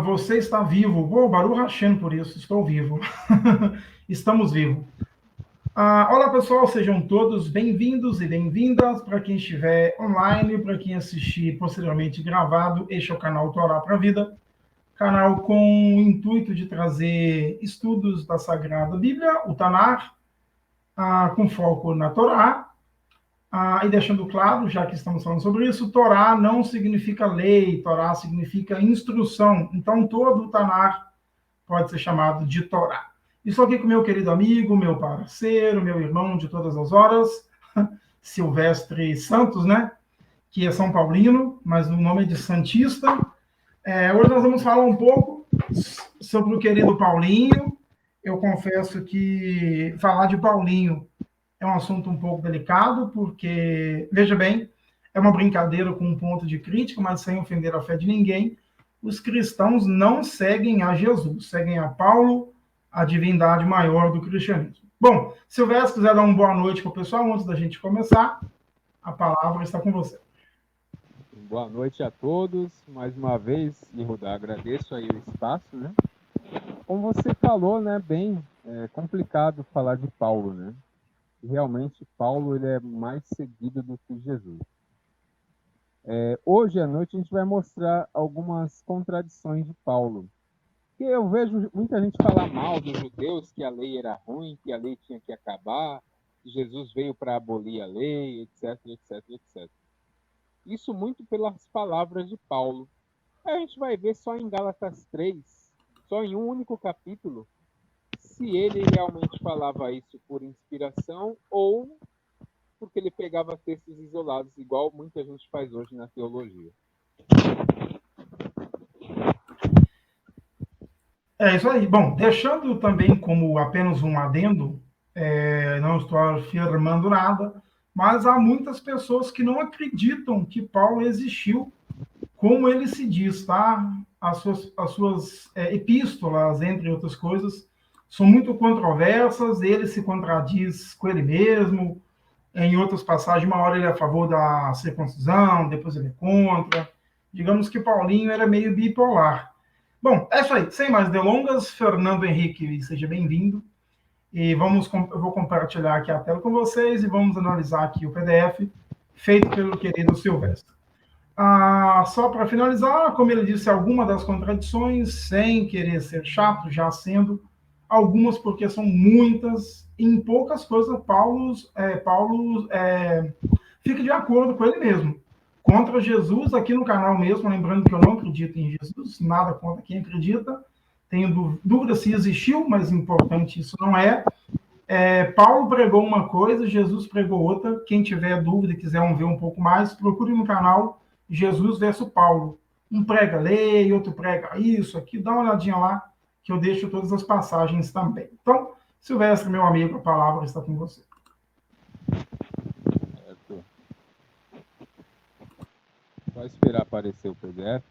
Você está vivo. Baruch Hashem por isso, estou vivo. Estamos vivos. Olá, pessoal, sejam todos bem-vindos e bem-vindas. Para quem estiver online, para quem assistir posteriormente gravado, este é o canal Torá para a Vida, canal com o intuito de trazer estudos da Sagrada Bíblia, o Tanar, com foco na Torá. E deixando claro, já que estamos falando sobre isso, Torá não significa lei, Torá significa instrução. Então, todo o Tanar pode ser chamado de Torá. Estou aqui com meu querido amigo, meu parceiro, meu irmão de todas as horas, Silvestre Santos, né? Que é São Paulino, mas o nome é de Santista. Hoje nós vamos falar um pouco sobre o querido Paulinho. Eu confesso que falar de Paulinho é um assunto um pouco delicado, porque, veja bem, é uma brincadeira com um ponto de crítica, mas sem ofender a fé de ninguém. Os cristãos não seguem a Jesus, seguem a Paulo, a divindade maior do cristianismo. Bom, Silvestre, quiser dar uma boa noite para o pessoal antes da gente começar, a palavra está com você. Boa noite a todos. Mais uma vez, Yehudá, agradeço aí o espaço, né? Como você falou, né, bem complicado falar de Paulo, né? Realmente, Paulo ele é mais seguido do que Jesus. Hoje à noite a gente vai mostrar algumas contradições de Paulo. Porque eu vejo muita gente falar mal dos judeus, que a lei era ruim, que a lei tinha que acabar, que Jesus veio para abolir a lei, etc, etc, etc. Isso muito pelas palavras de Paulo. A gente vai ver só em Gálatas 3, só em um único capítulo, se ele realmente falava isso por inspiração ou porque ele pegava textos isolados, igual muita gente faz hoje na teologia. É isso aí. Bom, deixando também como apenas um adendo, não estou afirmando nada, mas há muitas pessoas que não acreditam que Paulo existiu como ele se diz, tá? As suas epístolas, entre outras coisas, são muito controversas, ele se contradiz com ele mesmo, em outras passagens, uma hora ele é a favor da circuncisão, depois ele é contra. Digamos que Paulinho era meio bipolar. Bom, é isso aí. Sem mais delongas, Fernando Henrique, seja bem-vindo. E eu vou compartilhar aqui a tela com vocês e vamos analisar aqui o PDF feito pelo querido Silvestre. Só para finalizar, como ele disse, algumas das contradições, sem querer ser chato, já sendo, algumas porque são muitas, em poucas coisas Paulo fica de acordo com ele mesmo. Contra Jesus, aqui no canal mesmo, lembrando que eu não acredito em Jesus, nada contra quem acredita, tenho dúvida se existiu, mas importante isso não é. Paulo pregou uma coisa, Jesus pregou outra. Quem tiver dúvida e quiser ver um pouco mais, procure no canal Jesus versus Paulo. Um prega lei, outro prega isso, aqui, dá uma olhadinha lá, que eu deixo todas as passagens também. Então, Silvestre, meu amigo, a palavra está com você. Certo? Só esperar aparecer o PDF.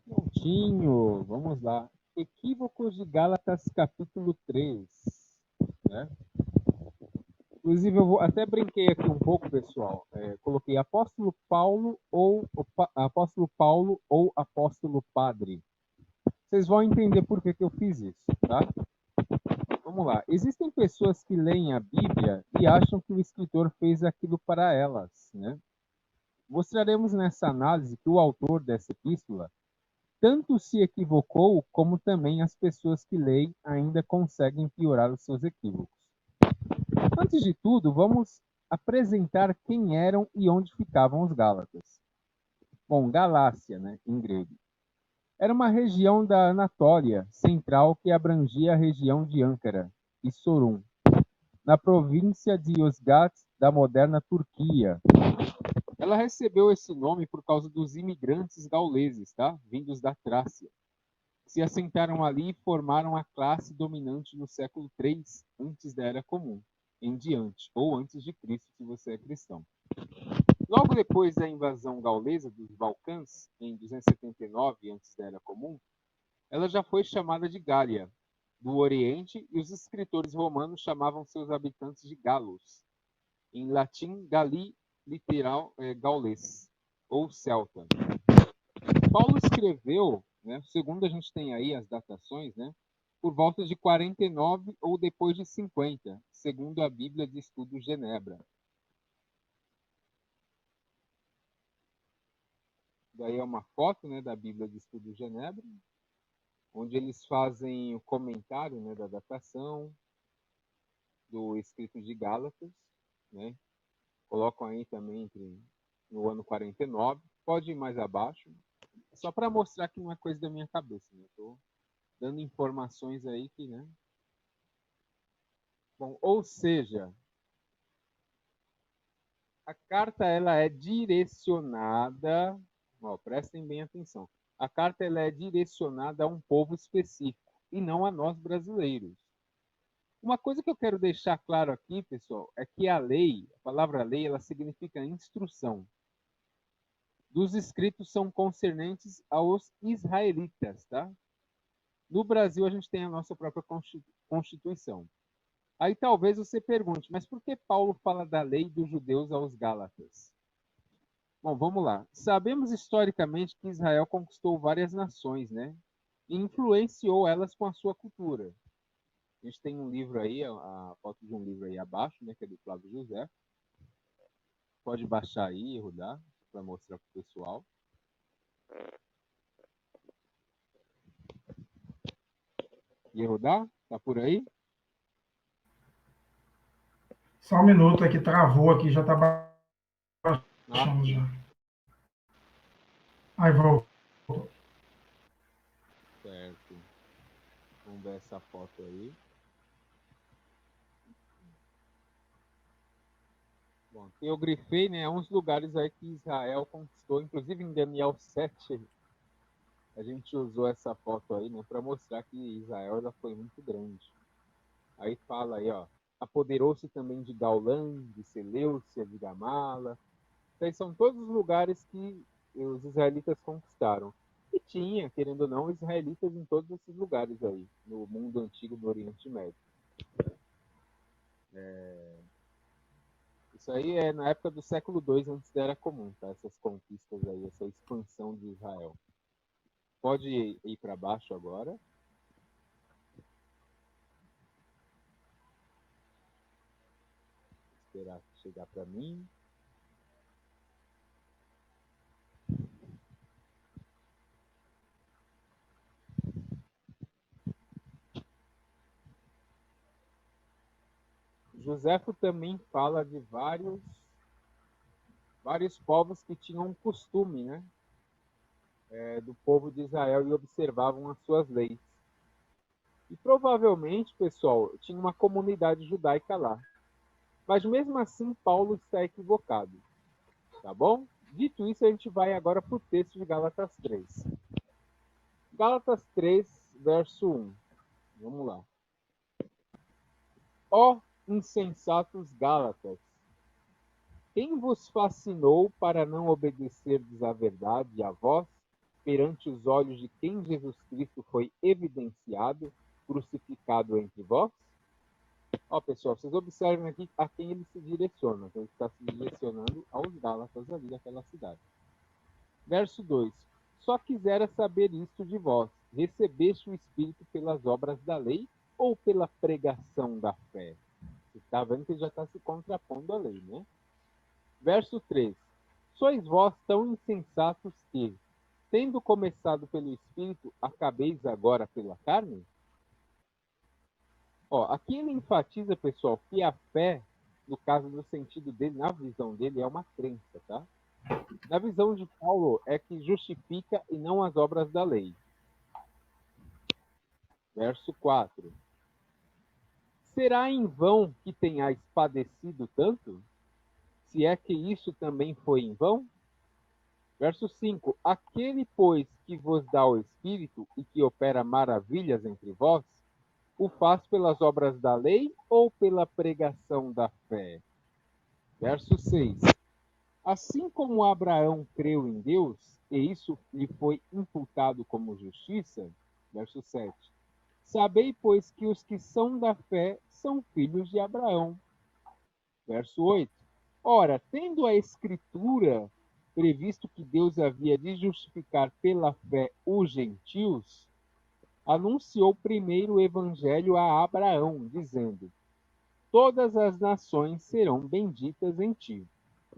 Prontinho, vamos lá. Equívocos de Gálatas, capítulo 3. Né? Inclusive, até brinquei aqui um pouco, pessoal. Coloquei apóstolo Paulo ou apóstolo Paulo ou apóstolo Padre. Vocês vão entender por que eu fiz isso, tá? Vamos lá. Existem pessoas que leem a Bíblia e acham que o escritor fez aquilo para elas, né? Mostraremos nessa análise que o autor dessa epístola tanto se equivocou, como também as pessoas que leem ainda conseguem piorar os seus equívocos. Antes de tudo, vamos apresentar quem eram e onde ficavam os Gálatas. Bom, Galácia, né, em grego. Era uma região da Anatólia central que abrangia a região de Ankara e Sorum, na província de Yozgat da moderna Turquia. Ela recebeu esse nome por causa dos imigrantes gauleses, tá? Vindos da Trácia. Se assentaram ali e formaram a classe dominante no século III antes da Era Comum, em diante, ou antes de Cristo, se você é cristão. Logo depois da invasão gaulesa dos Balcãs, em 279 antes da Era Comum, ela já foi chamada de Gália, do Oriente, e os escritores romanos chamavam seus habitantes de galos, Em latim, Gali, literal, gaulês, ou celta. Paulo escreveu, né, segundo a gente tem aí as datações, né, por volta de 49 ou depois de 50, segundo a Bíblia de Estudo Genebra. Daí é uma foto, né, da Bíblia de Estudo Genebra, onde eles fazem o comentário, né, da datação do escrito de Gálatas, né? Colocam aí também no ano 49, pode ir mais abaixo, só para mostrar que não é coisa da minha cabeça, né? Estou dando informações aí que, né? Bom, ou seja, a carta ela é direcionada, ó, prestem bem atenção. A carta ela é direcionada a um povo específico e não a nós brasileiros. Uma coisa que eu quero deixar claro aqui, pessoal, é que a lei, a palavra lei, ela significa instrução. Dos escritos são concernentes aos israelitas, tá? No Brasil a gente tem a nossa própria Constituição. Aí talvez você pergunte, mas por que Paulo fala da lei dos judeus aos Gálatas? Bom, vamos lá. Sabemos historicamente que Israel conquistou várias nações, né? E influenciou elas com a sua cultura. A gente tem um livro aí, a foto de um livro aí abaixo, né? Que é do Flávio José. Pode baixar aí e rodar para mostrar para o pessoal. E rodar? Tá por aí? Só um minuto aqui, travou aqui, já está Ah, baixando já. Aí voltou. certo. Vamos ver essa foto aí. Bom, aqui eu grifei, né, uns lugares aí que Israel conquistou, inclusive em Daniel 7, a gente usou essa foto aí, né, para mostrar que Israel ela foi muito grande. Aí fala aí, ó, apoderou-se também de Gaulã, de Seleucia, de Gamala. Esses são todos os lugares que os israelitas conquistaram. E tinha, querendo ou não, israelitas em todos esses lugares aí, no mundo antigo do Oriente Médio. Isso aí é na época do século II antes da Era Comum, tá? Essas conquistas aí, essa expansão de Israel. Pode ir para baixo agora. Esperar chegar para mim. Joséfo também fala de vários povos que tinham um costume, né? Do povo de Israel e observavam as suas leis. E provavelmente, pessoal, tinha uma comunidade judaica lá. Mas mesmo assim, Paulo está equivocado. Tá bom? Dito isso, a gente vai agora para o texto de Gálatas 3. Gálatas 3, verso 1. Vamos lá. Ó insensatos Gálatas, quem vos fascinou para não obedecerdes à verdade e à voz, perante os olhos de quem Jesus Cristo foi evidenciado, crucificado entre vós? Ó, pessoal, vocês observem aqui a quem ele se direciona. Então, ele está se direcionando aos Gálatas ali daquela cidade. Verso 2. Só quisera saber isto de vós. Recebeste o Espírito pelas obras da lei ou pela pregação da fé? Você está vendo que ele já está se contrapondo à lei, né? Verso 3. Sois vós tão insensatos que, tendo começado pelo Espírito, acabeis agora pela carne? Ó, aqui ele enfatiza, pessoal, que a fé, no caso do sentido dele, na visão dele, é uma crença, tá? Na visão de Paulo, é que justifica e não as obras da lei. Verso 4. Será em vão que tenhais padecido tanto? Se é que isso também foi em vão? Verso 5. Aquele, pois, que vos dá o Espírito e que opera maravilhas entre vós, o faz pelas obras da lei ou pela pregação da fé? Verso 6. Assim como Abraão creu em Deus, e isso lhe foi imputado como justiça, verso 7. Sabei, pois, que os que são da fé são filhos de Abraão. Verso 8. Ora, tendo a Escritura previsto que Deus havia de justificar pela fé os gentios, anunciou primeiro o evangelho a Abraão, dizendo: todas as nações serão benditas em ti.